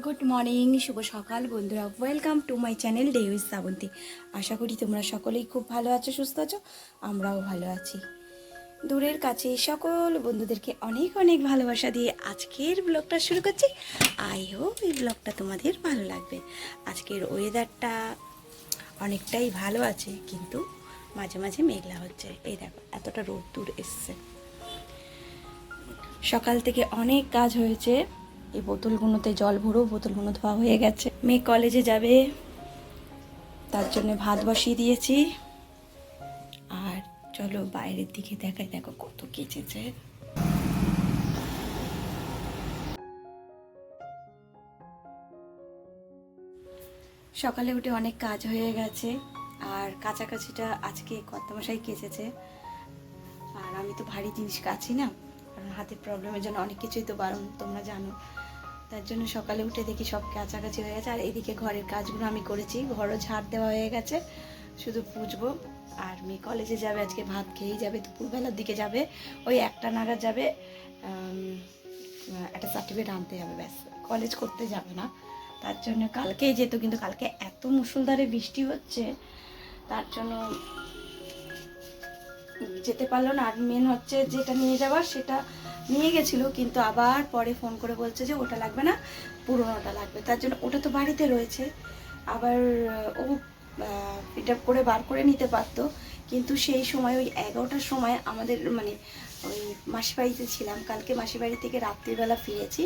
Good morning, শুভ সকাল বন্ধুরা। Welcome to my channel day with Shrabanti. আশা করি তোমরা সকলেই খুব ভালো আছো, সুস্থ আছো। আমরাও ভালো আছি। দূরের কাছে সকল বন্ধুদেরকে অনেক অনেক ভালোবাসা দিয়ে আজকের ব্লগটা শুরু করছি। আই হোপ এই ব্লগটা তোমাদের ভালো লাগবে। আজকের ওয়েদারটা অনেকটাই ভালো আছে, কিন্তু মাঝে মাঝে মেঘলা হচ্ছে। এই দেখো এতটা রোদ্দুর এসছে। সকাল থেকে অনেক কাজ হয়েছে। এই বোতলগুলোতে জল ভরো, বোতলগুলো ধোয়া হয়ে গেছে। মেয়ে কলেজে যাবে, তার জন্য ভাত বসিয়ে দিয়েছি। আর চলো বাইরের দিকে দেখাই, দেখো কত কেচেছে। সকালে উঠে অনেক কাজ হয়ে গেছে, আর কাছাকাছিটা আজকে কর্তামশাই কেচেছে। আর আমি তো ভারী জিনিস কাছি না, কারণ হাতের প্রবলেমের জন্য অনেক কিছুই তো বারণ, তোমরা জানো। তার জন্য সকালে উঠে দেখি সব কাছাকাছি হয়ে গেছে। আর এদিকে ঘরের কাজগুলো আমি করেছি, ঘরও ঝাড় দেওয়া হয়ে গেছে, শুধু পুছবো। আর মেয়ে কলেজে যাবে, আজকে ভাত খেয়েই যাবে, দুপুরবেলার দিকে যাবে, ওই 1টা নাগাদ যাবে। একটা সার্টিফিকেট আনতে যাবে, ব্যাস, কলেজ করতে যাবে না। তার জন্য কালকেই যেত, কিন্তু কালকে এত মুষলধারে বৃষ্টি হচ্ছে, তার জন্য যেতে পারলো না। আর মেন হচ্ছে যেটা নিয়ে যাওয়ার সেটা নিয়ে গেছিলো, কিন্তু আবার পরে ফোন করে বলছে যে ওটা লাগবে না, পুরোনোটা লাগবে। তার জন্য ওটা তো বাড়িতে রয়েছে। আবার ও পিক আপ করে বার করে নিতে পারতো, কিন্তু সেই সময় ওই 11টার সময় আমাদের মানে ওই মাসির বাড়িতে ছিলাম। কালকে মাসির বাড়ি থেকে রাত্রিবেলা ফিরেছি।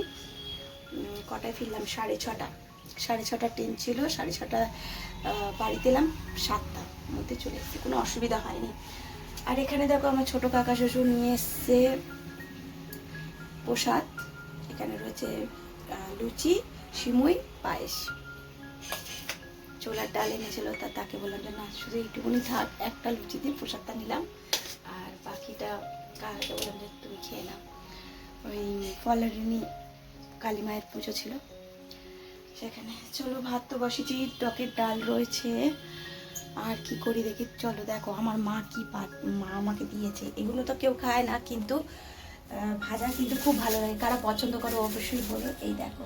কটায় ফিরলাম? 6:30। 6:30 ট্রেন ছিল, 6:30 বাড়িতে এলাম, 7টার মধ্যে চলে এসেছি, কোনো অসুবিধা হয়নি। আর এখানে দেখো আমার ছোট কাকা শ্বশুর নিয়ে এসছে প্রসাদ। এখানে রয়েছে লুচি, সিমুই, পায়েস। ছোলার ডাল এনেছিল, তাকে বললাম যে না, শুধু একটুকুনি থাক, একটা লুচি দিয়ে প্রসাদটা নিলাম, আর বাকিটা কাকাকে বললাম যে তুমি খেয়ে নাও। ওই ফলারিনী কালী মায়ের পুজো ছিল সেখানে। চলো ভাত তো বসেছি, টকের ডাল রয়েছে। আর কি করি দেখি, চলো দেখো আমার মা কি মা আমাকে দিয়েছে। এগুলো তো কেউ খায় না, কিন্তু ভাজা কিন্তু খুব ভালো লাগে। কারা পছন্দ করো অবশ্যই বলো। এই দেখো,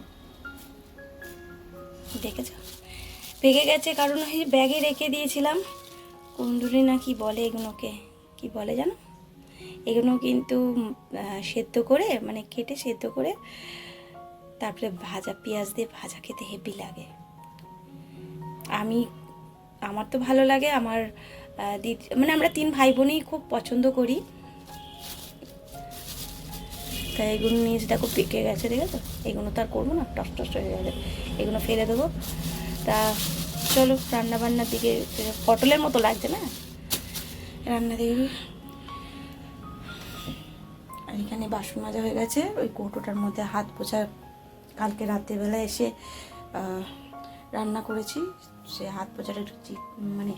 দেখেছো পেকে গেছে, কারণ ওই ব্যাগে রেখে দিয়েছিলাম। কুন্দুরি না কি বলে এগুলোকে, কি বলে জানো? এগুলো কিন্তু সেদ্ধ করে, মানে কেটে সেদ্ধ করে তারপরে ভাজা, পেঁয়াজ দিয়ে ভাজা খেতে হেভি লাগে। আমার তো ভালো লাগে, আমার দিদি, মানে আমরা 3 ভাই বোনই খুব পছন্দ করি। তাই এগুলো নিয়ে দেখো পেকে গেছে, দেখেছো? এগুলো তো আর করবো না, টস টস হয়ে গেলে এগুলো ফেলে দেবো। তা চলো রান্নাবান্নার দিকে। পটলের মতো লাগছে না রান্না দেখি। আর এখানে বাসন মাজা হয়ে গেছে, ওই কৌটোটার মধ্যে হাত পোছা। কালকে রাত্রিবেলা এসে রান্না করেছি, সে হাত পোছাটা একটু মানে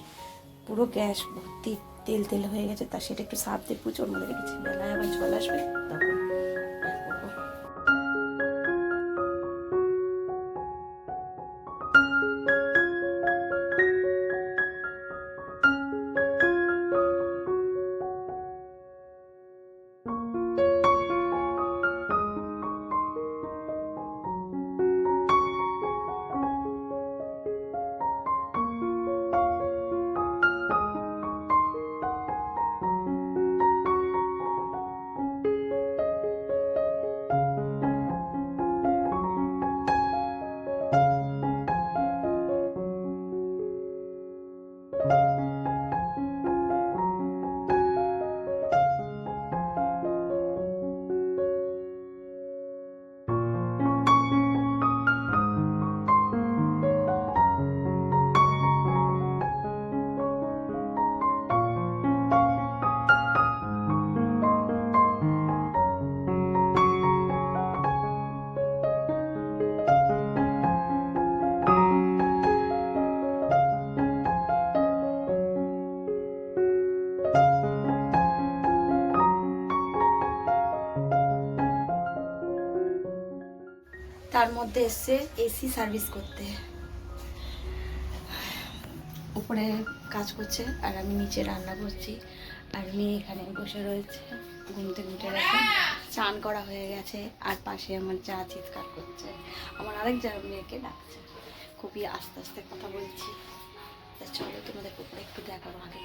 পুরো গ্যাস ভর্তি তেল তেল হয়ে গেছে, তা সেটা একটু সার্ফ দিয়ে পুজোর মধ্যে রেখেছি। বেলায় আবার চলে আসবে তখন করবো। তার মধ্যে এসছে এসি সার্ভিস করতে, উপরে কাজ করছে আর আমি নিচে রান্না করছি। আর মেয়ে এখানে বসে রয়েছে, ঘুমতে ঘুমতে গেছে। চান করা হয়ে গেছে, আর পাশে আমার যা চিৎকার করছে, আমার আরেক যা মেয়েকে ডাকছে। খুবই আস্তে আস্তে কথা বলছি। তা চলো তোমাদের উপরে একটু দেখাবো আগে।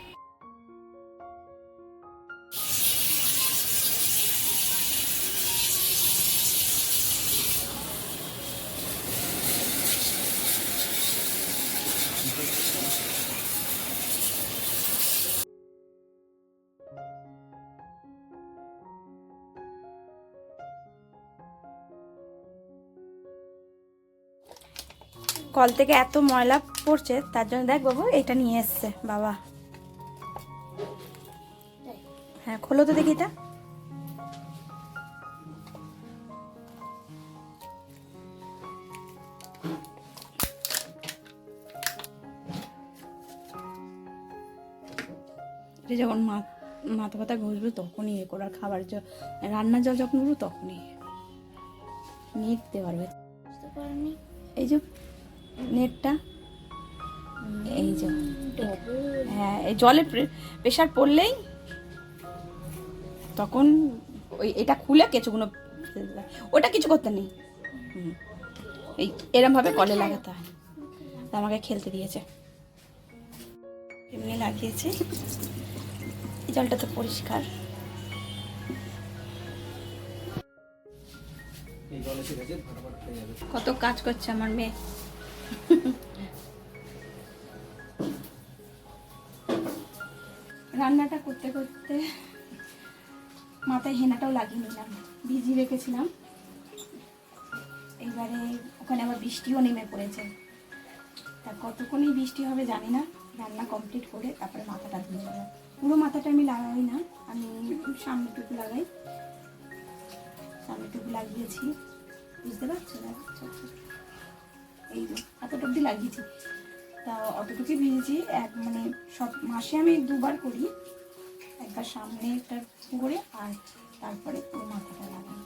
কল থেকে এত ময়লা পড়ছে, তার জন্য দেখ বাবু এটা নিয়ে এসছে বাবা। হ্যাঁ খোলো তো দেখি এটা। যখন মাথা ব্যথা ঘষবে তখনই এ করার, খাবার রান্নার জল যখন ঘুরবো তখনই নেট দিতে পারবে। এই যে নেটটা, এই যে হ্যাঁ, এই জলে প্রেশার পড়লেই তখন ওই এটা খুলে কেঁচোগুলো, ওটা কিছু করতে নেই, এই এরম ভাবে কলে লাগাতে হয়। আমাকে খেলতে দিয়েছে, এমনি লাগিয়েছে। এই জলটা তো পরিষ্কার। কত কাজ করছে আমার মেয়ে। রান্নাটা করতে করতে মাথায় হেনাটাও লাগিয়ে নিলাম, ভিজিয়ে রেখেছিলাম। এইবারে ওখানে আবার বৃষ্টিও নেমে পড়েছে, তা কতক্ষণই বৃষ্টি হবে জানি না। রান্না কমপ্লিট করে তারপরে মাথাটা ধুয়ে যাবো। পুরো মাথাটা আমি লাগাই না, আমি সামনেটুকু লাগাই, সামনেটুকু লাগিয়েছি, বুঝতে পারছো না? এই যে এতটুকু লাগিয়েছি, তা অতটুকুই ভিজেছি। মানে সব মাসে আমি দুবার করি, একবার সামনে একটা করে আর তারপরে পুরো মাথাটা লাগাই।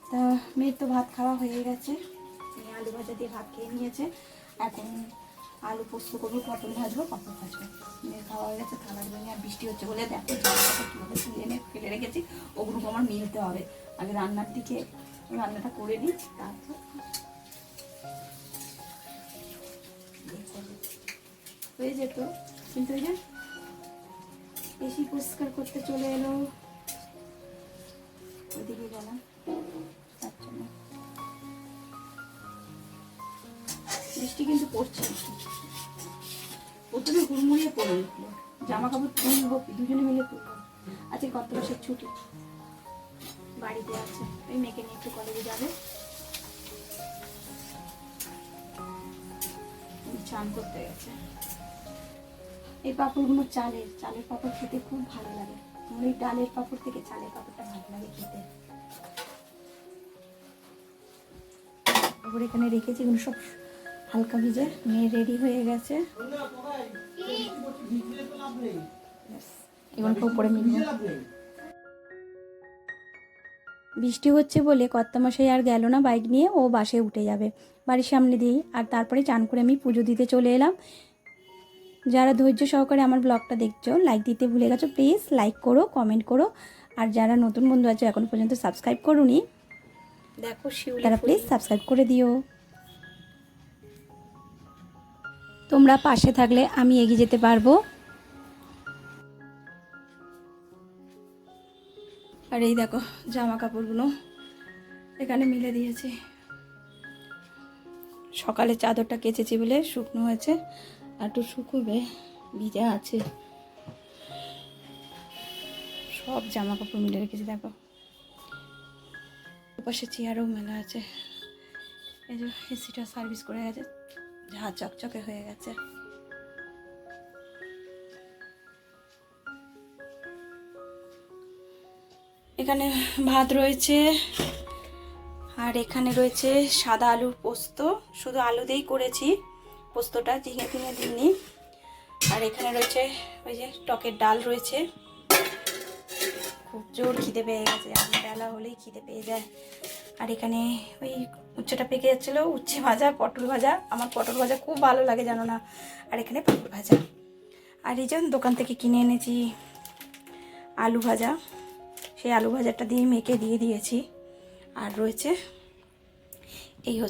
তা মেয়ের তো ভাত খাওয়া হয়ে গেছে, আলু ভাজা দিয়ে ভাত খেয়ে নিয়েছে। এখন আলু পোস্ত করবো, পটল ভাজবো, পাপড় ভাজবো। মেয়ের খাওয়া হয়ে গেছে, থালার ভেঙে। আর বৃষ্টি হচ্ছে বলে দেখো জামাটা কীভাবে তুলে এনে ফেলে রেখেছি, ওগুলো আমার মিলতে হবে। আগে রান্নার দিকে রান্নাটা করে নিই, তারপর হয়ে যেত। কিন্তু ওই যে বেশি পরিষ্কার করতে চলে এলো, ওইদিকে গেলাম, তার জন্য বৃষ্টি কিন্তু পড়ছে। প্রথমে হুড়মুড়িয়ে পড়ে উঠলো, জামা কাপড় তুলবো, দুজনে মিলে তুলবো। আজকে গত মাসের ছুটি, বাড়িতে আছে। ওই মেয়েকে নিয়ে একটু কলেজে যাবে, চান করতে গেছে। এই পাঁপড়গুলো চালের পাঁপড় খেতে খুব ভালো লাগে। ওই ডালের পাঁপড় থেকে চালের পাঁপড়টা ভালো লাগে খেতে। তারপর এখানে রেখেছি, এগুলো সব হালকা ভিজে। মেয়ে রেডি হয়ে গেছে, এগুলো উপরে মিলবে। বৃষ্টি হচ্ছে বলে কর্তামশাই আর গেল না বাইক নিয়ে, ও বাসে উঠে যাবে বাড়ির সামনে দিয়েই। আর তারপরে চান করে আমি পুজো দিতে চলে এলাম। যারা ধৈর্য সহকারে আমার ব্লগটা দেখছো, লাইক দিতে ভুলে গেছো, প্লিজ লাইক করো, কমেন্ট করো। আর যারা নতুন বন্ধু আছে এখন পর্যন্ত সাবস্ক্রাইব করোনি, দেখো তারা প্লিজ সাবস্ক্রাইব করে দিও। তোমরা পাশে থাকলে আমি এগিয়ে যেতে পারবো। আর এই দেখো জামা কাপড়গুলো এখানে মিলে দিয়েছি। সকালে চাদরটা কেচেছি বলে শুকনো হয়েছে, আর একটু শুকোবে, ভিজা আছে। সব জামা কাপড় মিলে রেখেছি। দেখো ওপাশে চেয়ারও মেলা আছে। এই যে এসিটা সার্ভিস করে গেছে, ঝা চকচকে হয়ে গেছে। এখানে ভাত রয়েছে, আর এখানে রয়েছে সাদা আলুর পোস্ত, শুধু আলু দিয়েই করেছি পোস্তটা, ঝিঙে ফিঙে দিইনি। আর এখানে রয়েছে ওই যে টকের ডাল রয়েছে। খুব জোর খিদে পেয়ে গেছে, আমি বেলা হলেই খিদে পেয়ে যায়। আর এখানে ওই উচ্ছেটা পেকে যাচ্ছিলো, উচ্ছে ভাজা, পটল ভাজা। আমার পটল ভাজা খুব ভালো লাগে জানো না। আর এখানে পাপড় ভাজা। আর এই যে দোকান থেকে কিনে এনেছি আলু ভাজা, সেই আলু ভাজাটা দিয়ে মেখে দিয়ে দিয়েছি। আর রয়েছে এই হচ্ছে